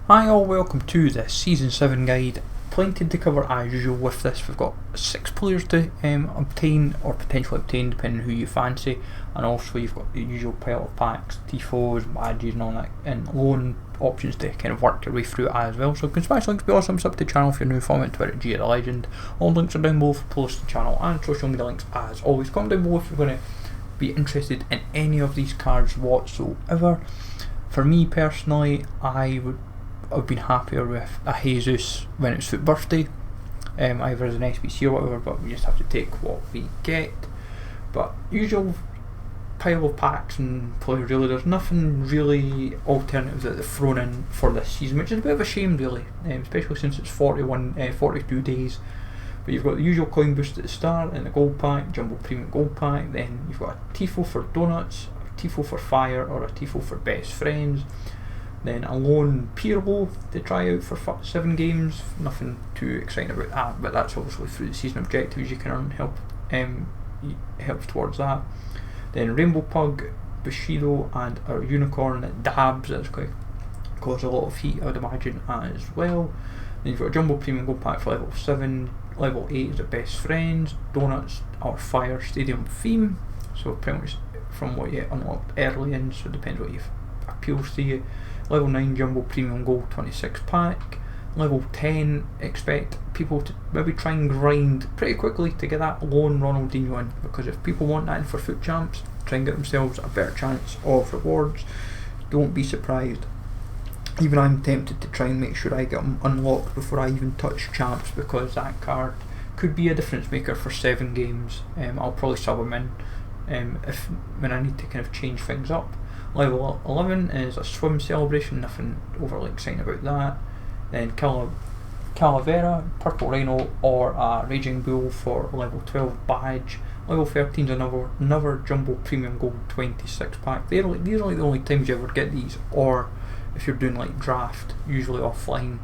Hi all, welcome to the Season 7 guide. Plenty to cover as usual with this. We've got 6 players to obtain or potentially obtain depending on who you fancy, and also you've got the usual pile of packs, tifos, badges and all that, and loan options to kind of work your way through as well. So you can smash links, be awesome, sub to the channel if you're new, follow me on Twitter, G the Legend. All links are down below for posts to the channel and social media links as always. Comment down below if you're going to be interested in any of these cards whatsoever. For me personally, I've been happier with a Jesus when it's for birthday, either as an SBC or whatever, but we just have to take what we get. But usual pile of packs and players, really, there's nothing really alternative that they've thrown in for this season, which is a bit of a shame really, especially since it's 42 days. But you've got the usual coin boost at the start and the gold pack, jumbo premium gold pack, then you've got a tifo for donuts, a tifo for fire, or a tifo for best friends. Then a lone Peerable to try out for 7 games. Nothing too exciting about that, but that's obviously through the season objectives you can earn helps towards that. Then Rainbow Pug, Bushido, and a Unicorn that dabs. That's going to cause a lot of heat, I would imagine, as well. Then you've got a Jumbo Premium Gold Pack for level 7. Level 8 is the Best Friends, Donuts, or Fire Stadium theme. So pretty much from what you unlocked early in, so it depends what appeals to you. Level 9 Jumbo Premium Gold 26 pack. Level 10, expect people to maybe try and grind pretty quickly to get that lone Ronaldinho in, because if people want that in for foot champs, try and get themselves a better chance of rewards. Don't be surprised. Even I'm tempted to try and make sure I get them unlocked before I even touch champs, because that card could be a difference maker for 7 games. I'll probably sub them in when I need to kind of change things up. Level 11 is a swim celebration, nothing overly exciting about that. Then Calavera, Purple Rhino, or a Raging Bull for level 12 badge. Level 13 is another Jumbo Premium Gold 26 pack. These are like the only times you ever get these, or if you're doing like draft, usually offline.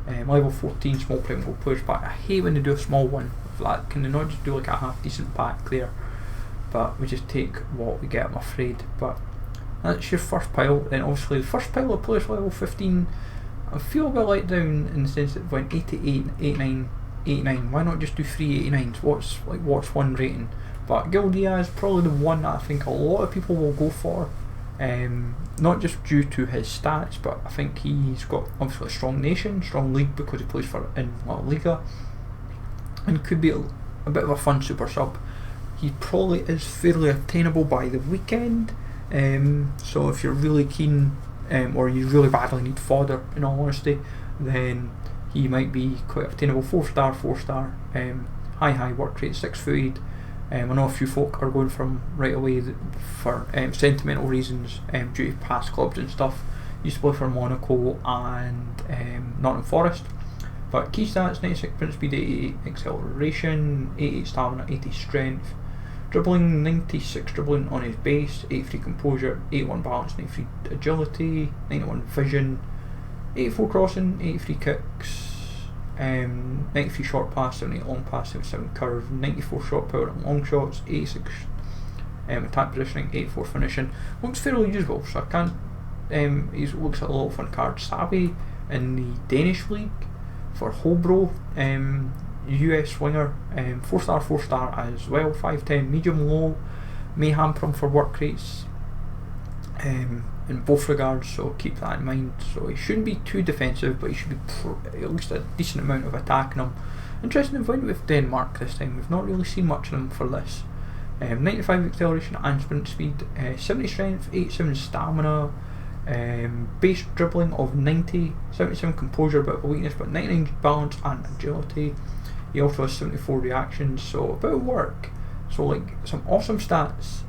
Level 14 Small Premium Gold Players pack. I hate when they do a small one of that. Can they not just do like a half decent pack there? But we just take what we get, I'm afraid. But that's your first pile. Then obviously the first pile of players level 15, I feel a bit let down in the sense that it went 88, 89, 89. Why not just do 3 89s? What's one rating? But Gil Dias, probably the one that I think a lot of people will go for. Not just due to his stats, but I think he's got obviously a strong nation, strong league, because he plays in La Liga, and could be a bit of a fun super sub. He probably is fairly attainable by the weekend. So if you're really keen, or you really badly need fodder, in all honesty, then he might be quite attainable. 4-star, high work rate, 6'8". I know a few folk are going from right away for sentimental reasons, due to past clubs and stuff. Used to play for Monaco and Nottingham Forest. But key stats: 96 sprint speed, 88 acceleration, 88 stamina, 80 strength. Dribbling, 96 dribbling on his base, 83 composure, 81 balance, 93 agility, 91 vision, 84 crossing, 83 kicks, 93 short pass, 78 long pass, 77 curve, 94 shot power and long shots, 86 attack positioning, 84 finishing. Looks fairly usable, so I can't. He looks like a lot of fun card. Sabbi in the Danish league for Hobro. US winger, 4-star as well, 5'10", medium low, may hamper him for work rates in both regards, so keep that in mind. So he shouldn't be too defensive, but he should be at least a decent amount of attacking him. Interesting event with Denmark this time. We've not really seen much of them for this. 95 acceleration and sprint speed, 70 strength, 87 stamina, base dribbling of 90, 77 composure, a bit of a weakness, but 99 balance and agility. He also has 74 reactions, so a bit of work. So like some awesome stats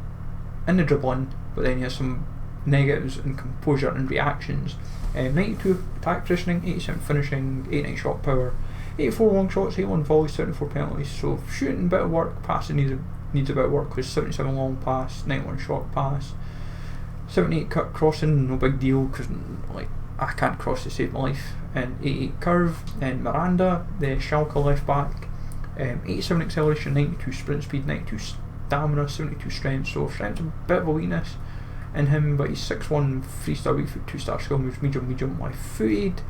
in the dribbling, but then he has some negatives in composure and reactions. 92 attack positioning, 87 finishing, 89 shot power, 84 long shots, 81 volleys, 74 penalties. So shooting, a bit of work. Passing needs a bit of work, because 77 long pass, 91 short pass, 78 cut crossing, no big deal, because like I can't cross to save my life. And 88 curve. And Miranda, the Schalke left back, 87 acceleration, 92 sprint speed, 92 stamina, 72 strength. So strength's a bit of a weakness in him, but he's 6'1", 3-star weak foot, 2-star skill moves, medium, light footed.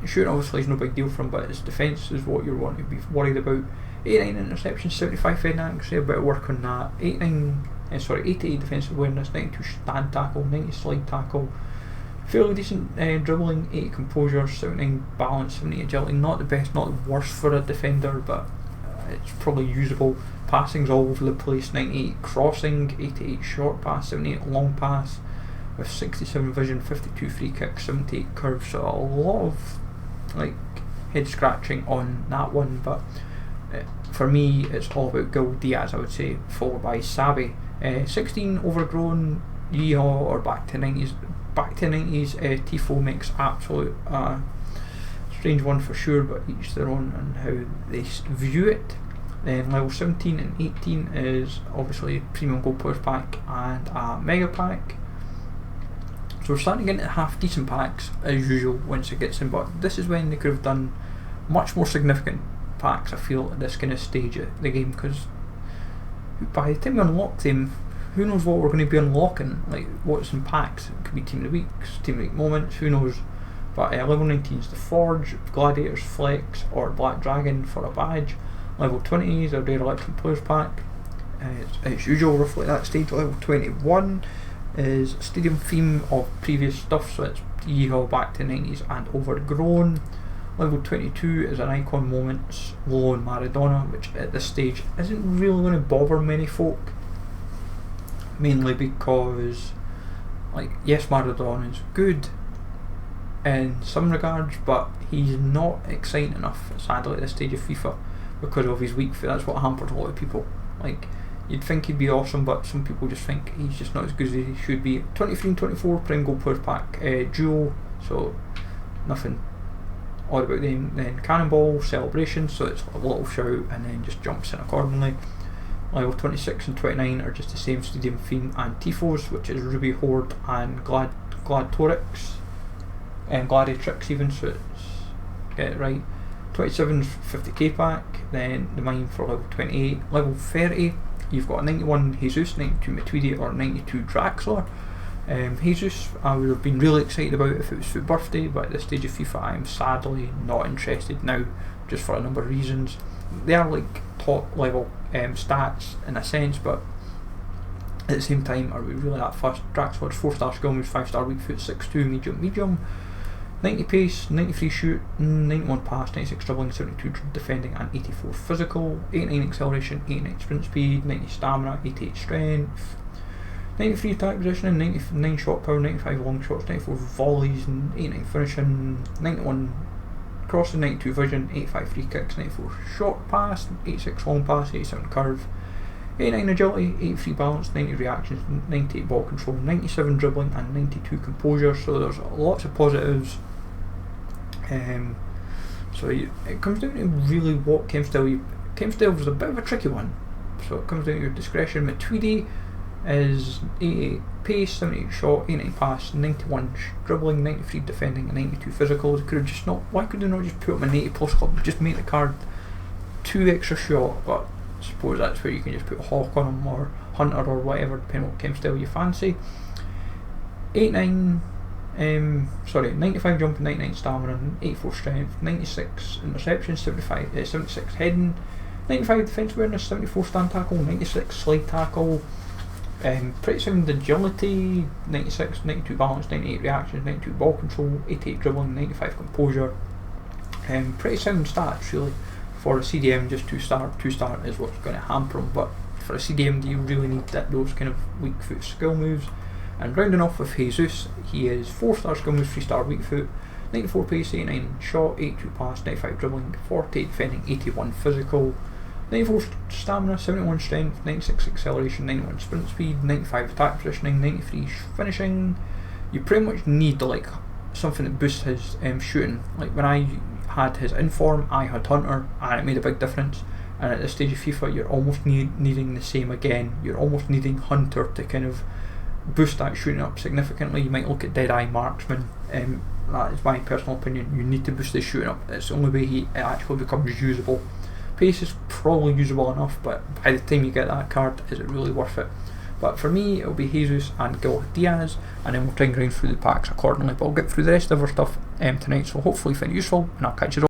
Shooting obviously is no big deal for him, but his defence is what you're wanting to be worried about. 89 interceptions, 75 heading accuracy, a bit of work on that. 88 defensive awareness, 92 stand tackle, 90 slide tackle. Fairly decent dribbling, 80 composure, 79 balance, 70 agility. Not the best, not the worst for a defender, but it's probably usable. Passing's all over the place, 98 crossing, 88 short pass, 78 long pass, with 67 vision, 52 free kicks, 78 curves. So a lot of like head scratching on that one, but for me it's all about Gil Dias, I would say, followed by Sabbi. 16 overgrown, yeehaw, or back to 90s. Tifo makes absolute strange one for sure, but each their own and how they view it. Then level 17 and 18 is obviously premium gold players pack and a mega pack. So we're starting to get into half decent packs as usual once it gets in, but this is when they could have done much more significant packs, I feel, at this kind of stage of the game, because by the time we unlock them, who knows what we're going to be unlocking, like what's in packs. It could be Team of the Weeks, Team of the Week moments, who knows. But level 19 is the Forge, Gladiators Flex, or Black Dragon for a badge. Level 20 is a Rare Electrum Players pack. It's usual roughly at that stage. Level 21 is Stadium theme of previous stuff, so it's yeehaw, back to 90s and overgrown. Level 22 is an Icon Moments low on Maradona, which at this stage isn't really going to bother many folk. Mainly because, like, yes, Maradona is good in some regards, but he's not exciting enough, sadly, at this stage of FIFA because of his weak foot. That's what hampered a lot of people. Like, you'd think he'd be awesome, but some people just think he's just not as good as he should be. 23 and 24 Prime Gold Players Pack duo, so nothing odd about them. Then Cannonball Celebration, so it's a little shout and then just jumps in accordingly. Level 26 and 29 are just the same Stadium theme and Tifos, which is Ruby Horde and Gladiatrix and Gladiatrix even, so it's, get it right. 27 is 50k pack, then the mine for level 28. Level 30, you've got a 91 Jesus, 92 Matuidi, or 92 Draxler. Jesus, I would have been really excited about if it was for birthday, but at this stage of FIFA I am sadly not interested now, just for a number of reasons. They are like top level stats in a sense, but at the same time, are we really that fast? Draxler's 4-star skill moves, 5-star weak foot, 6'2 medium, 90 pace, 93 shoot, 91 pass, 96 dribbling, 72 defending and 84 physical, 89 acceleration, 89 sprint speed, 90 stamina, 88 strength, 93 attack positioning, 99 shot power, 95 long shots, 94 volleys, 89 finishing, 91 crossing, 92 vision, 85 free kicks, 94 short pass, 86 long pass, 87 curve, 89 agility, 83 balance, 90 reactions, 98 ball control, 97 dribbling and 92 composure. So there's lots of positives. So it comes down to really what chem style is a bit of a tricky one, so it comes down to your discretion. Matuidi is 88 pace, 78 shot, 89 pass, 91 dribbling, 93 defending and 92 physical. They could have just not, why could they not just put him in 80 plus club, just make the card 2 extra shot? But I suppose that's where you can just put Hawk on him or Hunter or whatever, depending on what chem style you fancy. 95 jumping, 99 stamina, 84 strength, 96 interception, 76 heading, 95 defence awareness, 74 stand tackle, 96 slide tackle, pretty sound agility, 96, 92 balance, 98 reactions, 92 ball control, 88 dribbling, 95 composure. Pretty sound stats really. For a CDM, just 2-star is what's going to hamper him, but for a CDM do you really need those kind of weak foot skill moves? And rounding off with Jesus, he is 4-star skill moves, 3-star weak foot, 94 pace, 89 shot, 82 pass, 95 dribbling, 48 defending, 81 physical, 94 stamina, 71 strength, 96 acceleration, 91 sprint speed, 95 attack positioning, 93 finishing. You pretty much need like something that boosts his shooting. Like when I had his inform, I had Hunter, and it made a big difference. And at this stage of FIFA, you're almost needing the same again. You're almost needing Hunter to kind of boost that shooting up significantly. You might look at Deadeye Marksman. That is my personal opinion. You need to boost his shooting up. It's the only way he actually becomes usable. Pace is probably usable enough, but by the time you get that card, is it really worth it? But for me, it'll be Jesus and Gil Dias, and then we'll try and grind through the packs accordingly. But I'll get through the rest of our stuff tonight, so hopefully you find it useful, and I'll catch you all.